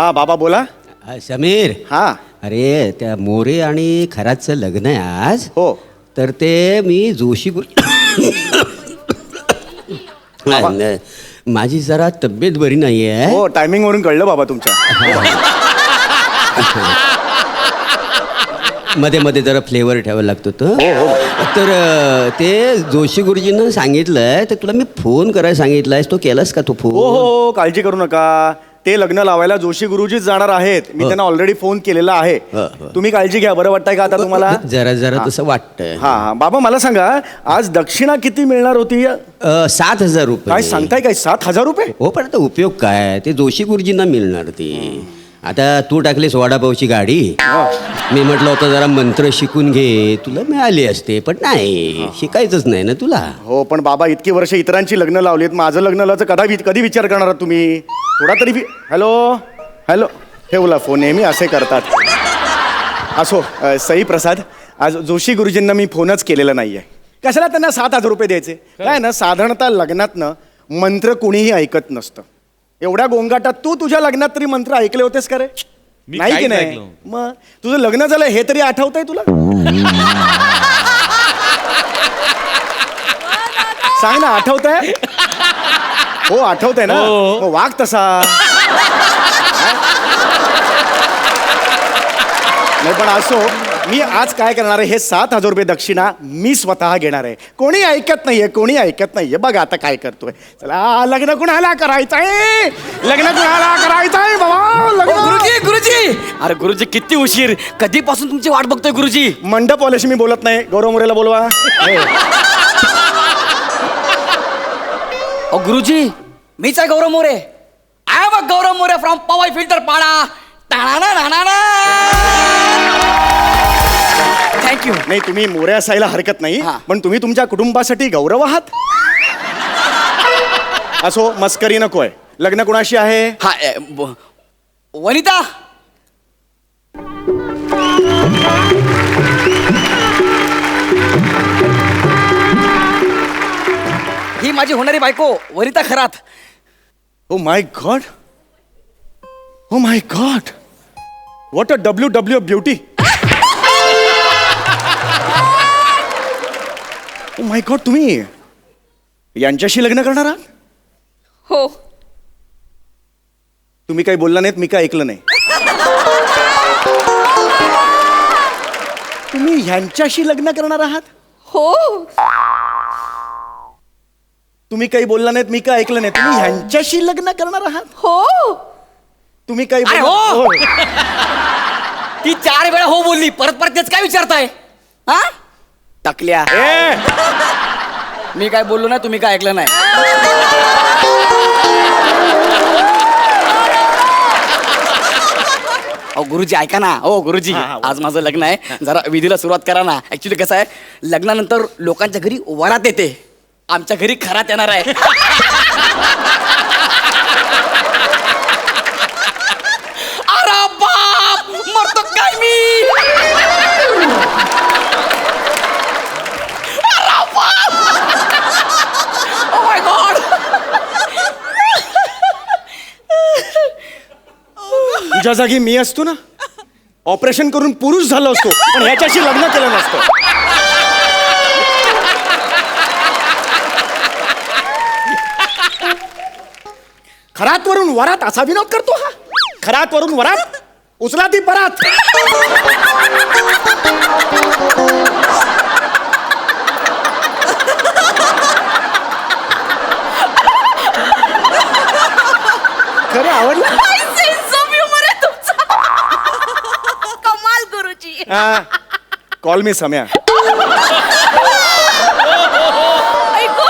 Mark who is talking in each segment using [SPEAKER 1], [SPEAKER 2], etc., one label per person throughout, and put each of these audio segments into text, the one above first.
[SPEAKER 1] हा बाबा बोला.
[SPEAKER 2] समीर.
[SPEAKER 1] हा.
[SPEAKER 2] अरे त्या मोरे आणि खराचं लग्न आहे आज.
[SPEAKER 1] हो.
[SPEAKER 2] तर ते मी जोशी माझी जरा तब्येत बरी नाही आहे.
[SPEAKER 1] हो टायमिंग वरून कळलं बाबा तुमच्या.
[SPEAKER 2] मध्ये मध्ये जरा फ्लेवर ठेवायला लागतो तो. तर ते जोशी गुरुजींना सांगितलंय तर तुला मी फोन करायला सांगितलायस, तो केलास का तो
[SPEAKER 1] हो
[SPEAKER 2] फोन?
[SPEAKER 1] हो काळजी करू नका. ते लग्न लावायला जोशी गुरुजीच जाणार आहेत. मी त्यांना ऑलरेडी फोन केलेला आहे. तुम्ही काळजी घ्या. बरं वाटतंय का आता तुम्हाला?
[SPEAKER 2] जरा जरा तसं वाटतंय.
[SPEAKER 1] हा हा बाबा मला सांगा आज दक्षिणा किती मिळणार होती?
[SPEAKER 2] 7,000 रुपये.
[SPEAKER 1] काय सांगताय काय? 7,000 रुपये?
[SPEAKER 2] हो पण आता उपयोग काय, ते जोशी गुरुजींना मिळणार ती. आता तू टाकलीस वडापावची गाडी, मी म्हटलं होतं जरा मंत्र शिकून घे, तुला मिळाली असते, पण नाही, शिकायचंच नाही ना तुला.
[SPEAKER 1] हो पण बाबा इतकी वर्ष इतरांची लग्न लावलीत, माझं लग्न लावायचं कधी विचार करणार आहात तुम्ही? थोडा तरी हॅलो हॅलो ठेवला फोन. नेहमी असे करतात. असो सई प्रसाद, आज जोशी गुरुजींना मी फोनच केलेला नाहीये. कशाला त्यांना 7,000 रुपये द्यायचे? काय ना साधारणतः लग्नातनं मंत्र कुणीही ऐकत नसतं. एवढ्या गोंगाटात तू तुझ्या लग्नात तरी मंत्र ऐकले होतेस का रे? नाही की नाही? मग तुझं लग्न झालं हे तरी आठवतंय तुला? सांग ना, आठवतंय? हो आठवतंय ना. वाघ तसा नाही. पण असो, मी आज काय करणार आहे, हे 7,000 रुपये दक्षिणा मी स्वतः घेणार आहे. कोणी ऐकत नाहीये, कोणी ऐकत नाहीये. बघा आता काय करतोय. चला लग्न कुणाला करायचंय? लग्न कुणाला करायचंय बाबा? लग्न.
[SPEAKER 3] गुरुजी गुरुजी, अरे गुरुजी किती उशीर, कधीपासून तुमची वाट बघतोय गुरुजी.
[SPEAKER 1] मंडप वाल्याशी मी बोलत नाही. गौरव मोरेला बोलवा.
[SPEAKER 3] गुरुजी मीच आहे Gaurav More. I am a Gaurav More from Powai filter Pada. Thank you.
[SPEAKER 1] नाही तुम्ही मोरे असायला हरकत नाही,
[SPEAKER 3] हा.
[SPEAKER 1] पण तुम्ही तुमच्या कुटुंबासाठी गौरव आहात. असो मस्करी नकोय. लग्न कुणाशी आहे?
[SPEAKER 3] हा वनिता. ही माझी होणारी बायको Vanita Kharat.
[SPEAKER 1] Oh my God, oh my God, what a WW beauty. Oh my God, तुम्ही यांच्याशी लग्न करणार आहात?
[SPEAKER 4] हो.
[SPEAKER 1] तुम्ही काही बोलला नाहीत, मी काय ऐकलं नाही. तुम्ही ह्यांच्याशी लग्न करणार आहात?
[SPEAKER 4] हो.
[SPEAKER 1] तुम्ही काही बोलला नाहीत, मी काय ऐकलं नाही. तुम्ही ह्यांच्याशी लग्न करणार आहात?
[SPEAKER 4] हो.
[SPEAKER 1] तुम्ही काही
[SPEAKER 3] अरे हो. ती 4 वेळा हो बोलली, परत परत तेच काय विचारताय? हा टाकल्या. मी काय बोललो ना, तुम्ही काय ऐकलं नाही. अहो गुरुजी ऐका ना. हो गुरुजी, आज माझं लग्न आहे, जरा विधीला सुरुवात करा ना. ऍक्च्युली कसं आहे, लग्नानंतर लोकांच्या घरी वरात येते, आमच्या घरी खरात येणार आहे. अरे बाप, मरतो काय मी. अरे बाप, ओ माय गॉड.
[SPEAKER 1] तुझ्या जागी मी असतो ना, ऑपरेशन करून पुरुष झालो असतो, पण ह्याच्याशी लग्न केलं नसतं. खरात वरून वरात असा विनोद करतो हा. खरात वरून वरात, उचला ती परात. खरं आवडलं.
[SPEAKER 4] कमाल गुरुजी.
[SPEAKER 1] कॉल मी सम्या.
[SPEAKER 4] ऐको,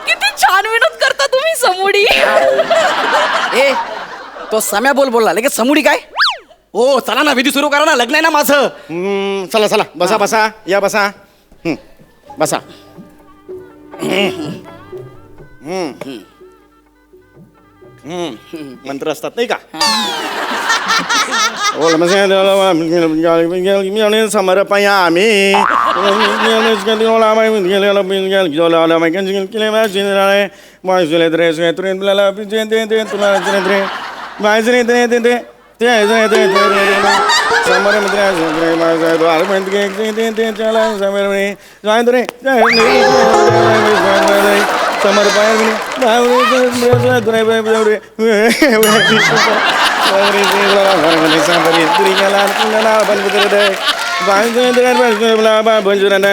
[SPEAKER 4] किती छान विनोद करता तुम्ही समोडी.
[SPEAKER 3] ए तो सम्या बोलला लगेच समुडी काय. हो चला ना, विधी सुरू करा ना, लग्न आहे ना माझं.
[SPEAKER 1] चला चला बसा बसा, या बसा. बसा. मंत्र असतात नाही का? समर्पयामी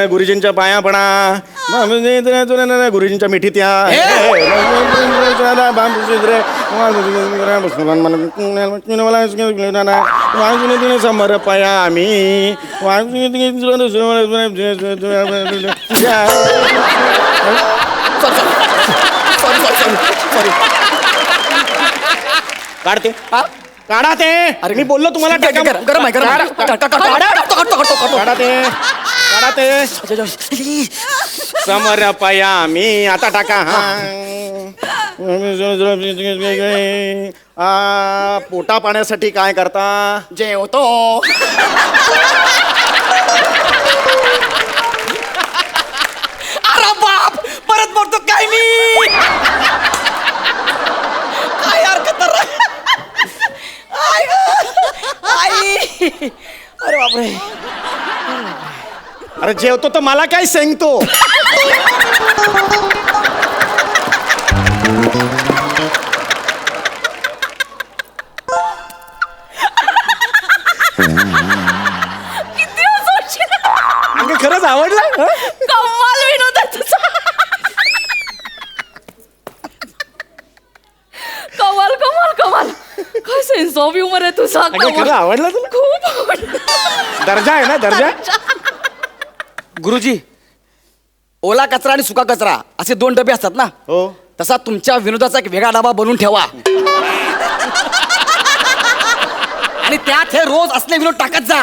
[SPEAKER 1] गुरुजींच्या पाया पडा गुरुजींच्या मिठी त्या समर पाया आम्ही काढते काढा ते. अरे मी बोललो तुम्हाला
[SPEAKER 3] गरम आहे गरम आहे.
[SPEAKER 1] काढा ते काढा ते समर पाया मी आता टाका पोटा पाण्यासाठी काय करता?
[SPEAKER 3] जेवतो. अरे बाप परत बोलतो काय मी काय हरकत आई. अरे बापरे.
[SPEAKER 1] अरे जेवतो तर मला काय सांगतो?
[SPEAKER 4] किती हसवशील.
[SPEAKER 1] अगं खरंच आवडलं.
[SPEAKER 4] कमाल विनोद आहे तुझा. कमाल कमाल कमाल. काय सेन्स ऑफ ह्युमर आहे तुझा.
[SPEAKER 1] अगं खरं आवडलं तुला?
[SPEAKER 4] खूप आवडलं.
[SPEAKER 1] दर्जा आहे ना दर्जा.
[SPEAKER 3] गुरुजी ओला कचरा आणि सुका कचरा असे 2 डबे असतात ना.
[SPEAKER 1] हो.
[SPEAKER 3] तसा तुमच्या विनोदाचा एक वेगळा डबा बनवून ठेवा आणि त्यात हे रोज असले विनोद टाकत जा.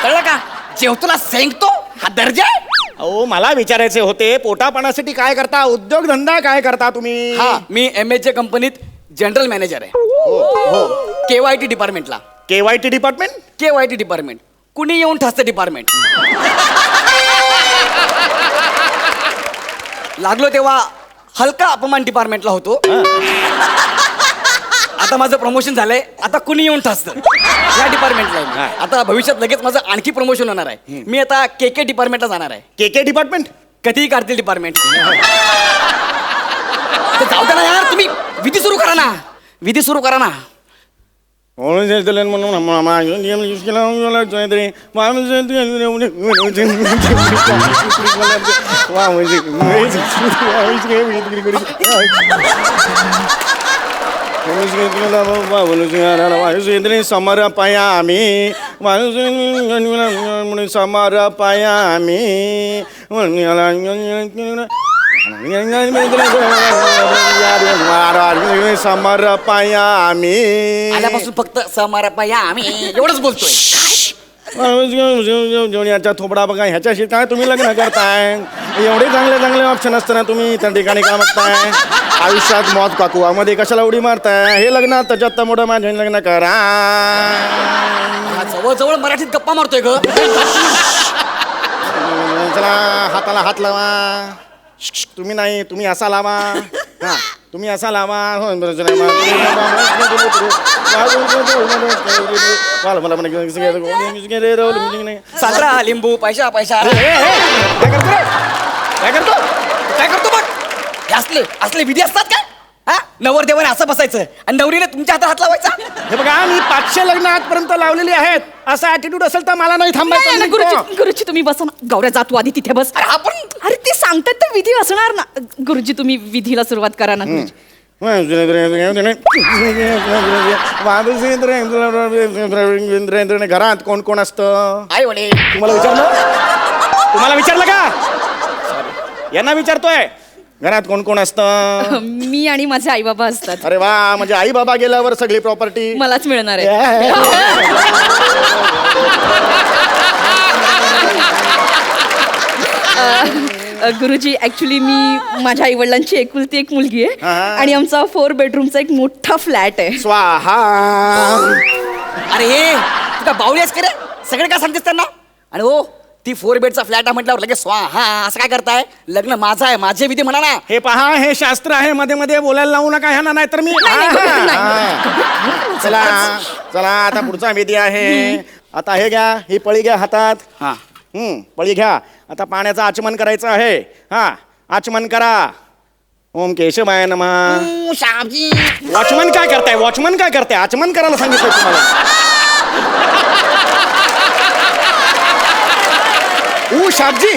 [SPEAKER 3] कळलं का? जेवतोला सेंकतो हा दर्जा आहे.
[SPEAKER 1] अहो मला विचारायचे होते पोटापाण्यासाठी काय करता? उद्योगधंदा काय करता तुम्ही?
[SPEAKER 3] हा मी MHJ कंपनीत जनरल मॅनेजर आहे. KYT डिपार्टमेंटला.
[SPEAKER 1] KYT department.
[SPEAKER 3] KYT डिपार्टमेंट कुणी येऊन ठसतं डिपार्टमेंट. लागलो तेव्हा हलका अपमान डिपार्टमेंटला होतो. आता माझं प्रमोशन झालंय. आता कुणी येऊन ठसतं या डिपार्टमेंटला आहे मी. आता भविष्यात लगेच माझं आणखी प्रमोशन होणार आहे. मी आता KK डिपार्टमेंटला जाणार आहे.
[SPEAKER 1] KK department.
[SPEAKER 3] कधीही काढतील डिपार्टमेंट. जाऊ दे ना यार तुम्ही विधी सुरू करा ना. विधी सुरू करा ना.
[SPEAKER 1] समर पाया आम्ही समर पाया आम्ही समर पाया आम्ही
[SPEAKER 3] आल्यापासून फक्त समारपाया आम्ही एवढंच बोलतोय.
[SPEAKER 1] याच्या थोपडा बघा ह्याच्याशी काय तुम्ही लग्न करताय? एवढे चांगले चांगले ऑप्शन असताना तुम्ही त्या ठिकाणी काय बघताय? आयुष्यात मौत काकू मध्ये कशाला उडी मारताय? हे लग्न त्याच्यात तर मोठं माझ्या लग्न करा.
[SPEAKER 3] हा जवळ मराठीत गप्पा मारतोय ग.
[SPEAKER 1] चला हाताला हात लावा. तुम्ही नाही तुम्ही असा लावा. हा तुम्ही असा लावा.
[SPEAKER 3] साजरा लिंबू पैसा पैसा.
[SPEAKER 1] काय करतो रे? काय करतो?
[SPEAKER 3] काय करतो बघ. हे असले विधी असतात काय? हा नवरदेवाने असं बसायचं आणि नवरीने तुमच्या हातात हात लावायचा.
[SPEAKER 1] हे बघा मी 500 लग्न आजपर्यंत लावलेली आहेत. असा ऍटिट्यूड असेल तर मला नाही
[SPEAKER 4] नाही,
[SPEAKER 1] थांबायचं.
[SPEAKER 4] नाही, गुरुजी गुरुजी तुम्ही बसा ना. गौऱ्या जा तू आधी तिथे बस.
[SPEAKER 3] अरे आपण
[SPEAKER 4] अरे ते सांगतात तर विधी असणार ना. गुरुजी तुम्ही विधीला सुरुवात करा ना. गुरुजी
[SPEAKER 1] घरात कोण कोण असतं?
[SPEAKER 3] आई वडील.
[SPEAKER 1] तुम्हाला विचारलं का? यांना विचारतोय घरात कोण कोण असतं?
[SPEAKER 4] मी आणि माझे आई बाबा असतात.
[SPEAKER 1] अरे वा म्हणजे आई बाबा गेल्यावर सगळी प्रॉपर्टी
[SPEAKER 4] मलाच मिळणार आहे. गुरुजी ऍक्च्युली मी माझ्या आई वडिलांची एकुलती एक मुलगी आहे आणि आमचा 4 बेडरूमचा एक मोठा फ्लॅट आहे.
[SPEAKER 1] स्वाहा.
[SPEAKER 3] अरे हे तुका बावळी आहेस का रे? सगळे काय सांगतेस त्यांना? आणि हो ती 4 बेडचा फ्लॅट आहे म्हटल्यावर लगेच हा असं काय करताय? लग्न माझं आहे, माझे विधी म्हणा ना.
[SPEAKER 1] हे पहा, हे शास्त्र आहे, मध्ये मध्ये बोलायला लावू नका ह्यांना, नाही तर मी चला चला आता पुढचा विधी आहे. आता हे घ्या, ही पळी घ्या हातात.
[SPEAKER 3] हा.
[SPEAKER 1] पळी घ्या. आता पाण्याचं आचमन करायचं आहे. हा, आचमन करा. ओम केशवाय नमः.
[SPEAKER 3] श्यामजी.
[SPEAKER 1] वॉचमन काय करताय? वॉचमन काय करताय? आचमन करायला सांगितलं तुम्हाला. शाबजी,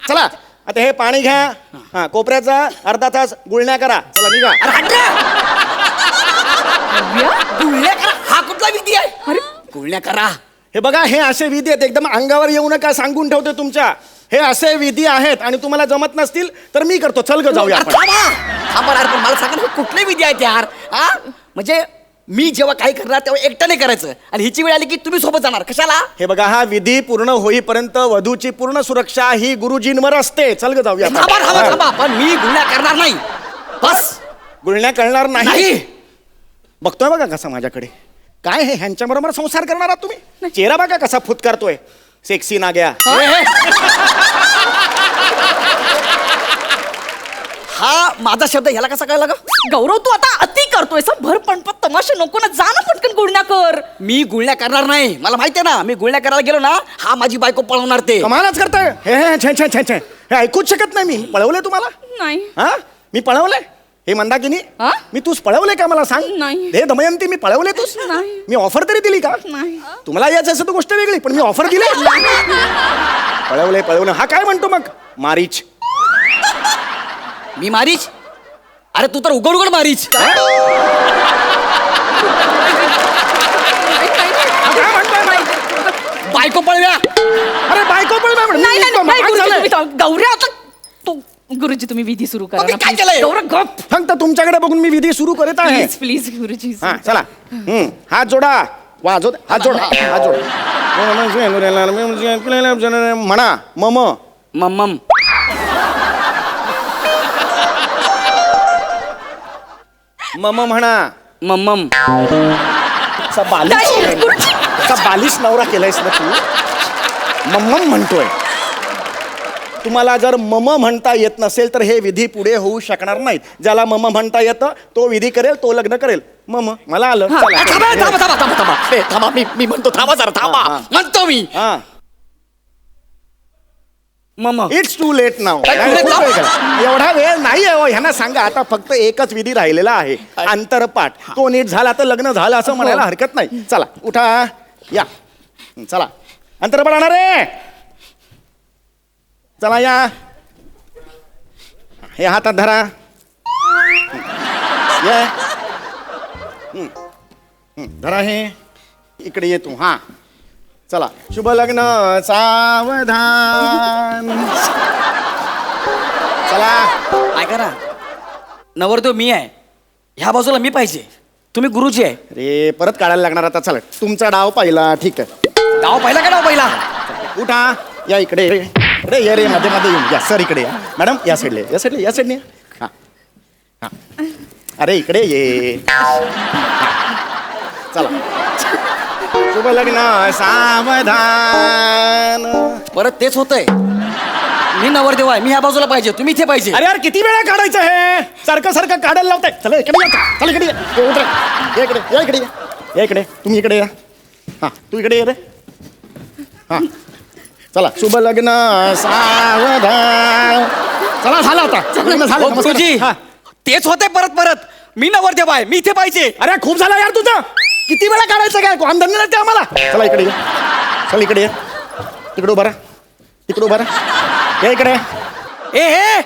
[SPEAKER 1] चला आता हे पाणी घ्या. हा, कोपऱ्याचा अर्धा तास गुळण्या करा. चला निघा.
[SPEAKER 3] गुळण्या करा हा कुठला विधी आहे?
[SPEAKER 4] अरे
[SPEAKER 3] गुळण्या करा.
[SPEAKER 1] हे बघा, हे असे विधी आहेत, एकदम अंगावर येऊ नका, सांगून ठेवते तुमच्या. हे असे विधी आहेत आणि तुम्हाला जमत नसतील तर मी करतो. चल ग जाऊया आपण.
[SPEAKER 3] थांबा यार, पण मला सांगा ना, कुठले विधी आहेत यार? हा, म्हणजे मी जेव्हा काही करणार तेव्हा एकट्याने करायचं आणि हिची वेळ आली की तुम्ही सोबत जाणार, कशाला?
[SPEAKER 1] हे बघा, हा विधी पूर्ण होईपर्यंत वधूची पूर्ण सुरक्षा ही गुरुजींवर असते. चल ग जाऊया आपण.
[SPEAKER 3] थांबा, पण मी गुन्हा करणार नाही. बस.
[SPEAKER 1] गुळण्या करणार नाही.
[SPEAKER 3] नाही.
[SPEAKER 1] बघतोय बघा कसा माझ्याकडे. काय हे, ह्यांच्या बरोबर संसार करणार आहात तुम्ही? चेहरा बघा कसा फुतकारतोय. सेक्सी नाग्या.
[SPEAKER 3] हा माझा शब्द ह्याला कसा कळला ग?
[SPEAKER 4] गौरव, तू आता अति करतोय. भर पणपत तमाशे नको ना, जा ना पटकन गुळण्या कर.
[SPEAKER 3] मी गुळण्या करणार नाही. मला माहिती आहे ना, मी गुळण्या करायला गेलो ना, हा माझी बायको पळवणार ते.
[SPEAKER 1] कमालच करताय. हे छे छे छे छे, हे ऐकूच शकत नाही मी. पळवलंय तुम्हाला?
[SPEAKER 4] नाही.
[SPEAKER 1] हा, मी पळवलंय? हे मंदाकिनी,
[SPEAKER 4] हा?
[SPEAKER 1] मी तूच पळवलंय का मला सांग?
[SPEAKER 4] नाही.
[SPEAKER 1] हे दमयंती, मी पळवले तूच?
[SPEAKER 4] नाही.
[SPEAKER 1] मी ऑफर तरी दिली का?
[SPEAKER 4] नाही.
[SPEAKER 1] तुम्हाला याच असं तर गोष्ट वेगळी, पण मी ऑफर दिली. पळवलंय. हा काय म्हणतो मग? मारीच.
[SPEAKER 3] मी मारीच? अरे तू तर उघड उघड मारीच.
[SPEAKER 1] काय म्हणतोय?
[SPEAKER 3] बायको पळव्या.
[SPEAKER 1] अरे बायको पण
[SPEAKER 4] नाही, नाही, नाही, गुरुजी,
[SPEAKER 1] झालंय.
[SPEAKER 4] तुम्ही थांब. गौऱ्या, आता तू गुरुजी, तुम्ही विधी सुरू करा
[SPEAKER 3] मग मी
[SPEAKER 4] ना,
[SPEAKER 3] काय
[SPEAKER 4] please.
[SPEAKER 3] केलंय?
[SPEAKER 4] गौरव, गप.
[SPEAKER 1] फक्त तुमच्याकडे बघून मी विधी सुरू करत आहे.
[SPEAKER 4] प्लीज प्लीज गुरुजी.
[SPEAKER 1] हा, चला. हात जोडा. वाजव. हात जोडा. हात जोडा. म्हणा मम.
[SPEAKER 3] मम्मम.
[SPEAKER 1] मम म्हणा.
[SPEAKER 3] मम्मम.
[SPEAKER 1] असा बालिश नवरा केलायस ना तू. मम्मम म्हणतोय. तुम्हाला जर मम म्हणता येत नसेल तर हे विधी पुढे होऊ शकणार नाहीत. ज्याला मम म्हणता येतं तो विधी करेल, तो लग्न करेल. मम मला आलं. चला.
[SPEAKER 3] थांबा. मी म्हणतो, थांबा जरा, थांबा.
[SPEAKER 1] हा.
[SPEAKER 3] म्हणतो मी.
[SPEAKER 1] हा,
[SPEAKER 3] मम्म.
[SPEAKER 1] इट्स टू लेट नाव.
[SPEAKER 3] काय too late?
[SPEAKER 1] एवढा वेळ नाही आहे हो. ह्यांना सांगा, आता फक्त एकच विधी राहिलेला आहे, आंतरपाठ. तो नीट झाला तर लग्न झालं असं म्हणायला हरकत नाही. चला उठा, या. चला, अंतरपाठ आणा रे. चला या. हे हातात धरा. ये. धरा हे. इकडे ये तू. हा, चला. शुभ लग्न सावधान. चला.
[SPEAKER 3] ऐका ना, नवरदेव मी आहे, ह्या बाजूला मी पाहिजे, तुम्ही गुरुजी आहे.
[SPEAKER 1] रे, परत काढायला लागणार आता. चला, तुमचा डाव पाहिला. ठीक आहे.
[SPEAKER 3] डाव पहिला का डाव पहिला?
[SPEAKER 1] उठा, या इकडे. रे ये रे, मध्ये मध्ये येऊन या. सर इकडे या. मॅडम या साईडले, या साईडले, या साईडने. हा हा. अरे इकडे ये. चला. शुभ लग्न सावधान.
[SPEAKER 3] परत तेच होतंय. मी नवरदेव आहे, मी ह्या बाजूला पाहिजे, तुम्ही इथे पाहिजे.
[SPEAKER 1] अरे यार, किती वेळा काढायचं हे? सारखं सारखं काढायला लावताय. चला इकडे या. चला इकडे या. ये, उतरा. या इकडे, या इकडे या. या इकडे. तुम्ही इकडे या. हा, तू इकडे ये रे. हा, चला. शुभ लग्न सावधान. चला, झालं आता. लग्न झालं.
[SPEAKER 3] हो,
[SPEAKER 1] नमस्कार.
[SPEAKER 3] गुरुजी,
[SPEAKER 1] हा.
[SPEAKER 3] तेच होतंय परत. मी नवरदेव आहे, मी इथे पाहिजे.
[SPEAKER 1] अरे खूप झालं यार तुझं. किती वेळा काढायचं काय? आमदानी नाही ते आम्हाला. चला इकडे ये. चल इकडे ये. तिकडे उभा राहा. तिकडे उभा राहा. या इकडे.
[SPEAKER 3] हे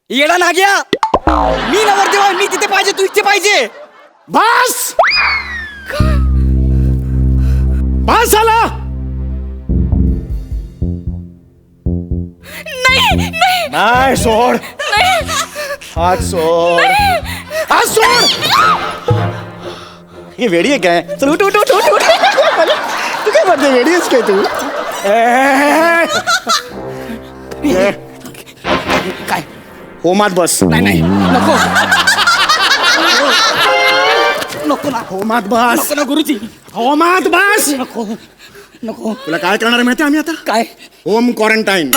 [SPEAKER 3] येडा नाग्या, मी नवरदेव आहे, मी तिथे पाहिजे, तू इथे पाहिजे.
[SPEAKER 1] बस. बस झाला.
[SPEAKER 4] नाही नाही
[SPEAKER 1] नाही, सोड.
[SPEAKER 4] नाही
[SPEAKER 1] हात सोड. हात सोड. ही वेडी आहे काय? चल उठ उठ उठ उठ उठ. तू काय म्हणते, वेडी आहेस काय तू?
[SPEAKER 3] काय?
[SPEAKER 1] होमात बस.
[SPEAKER 3] नाही नको नको ना,
[SPEAKER 1] होमात बस.
[SPEAKER 3] नको ना गुरुजी.
[SPEAKER 1] होमात बस.
[SPEAKER 3] नको. नको
[SPEAKER 1] तुला काय करणार आहे माहिती आम्ही आता
[SPEAKER 3] काय
[SPEAKER 1] होम क्वारंटाईन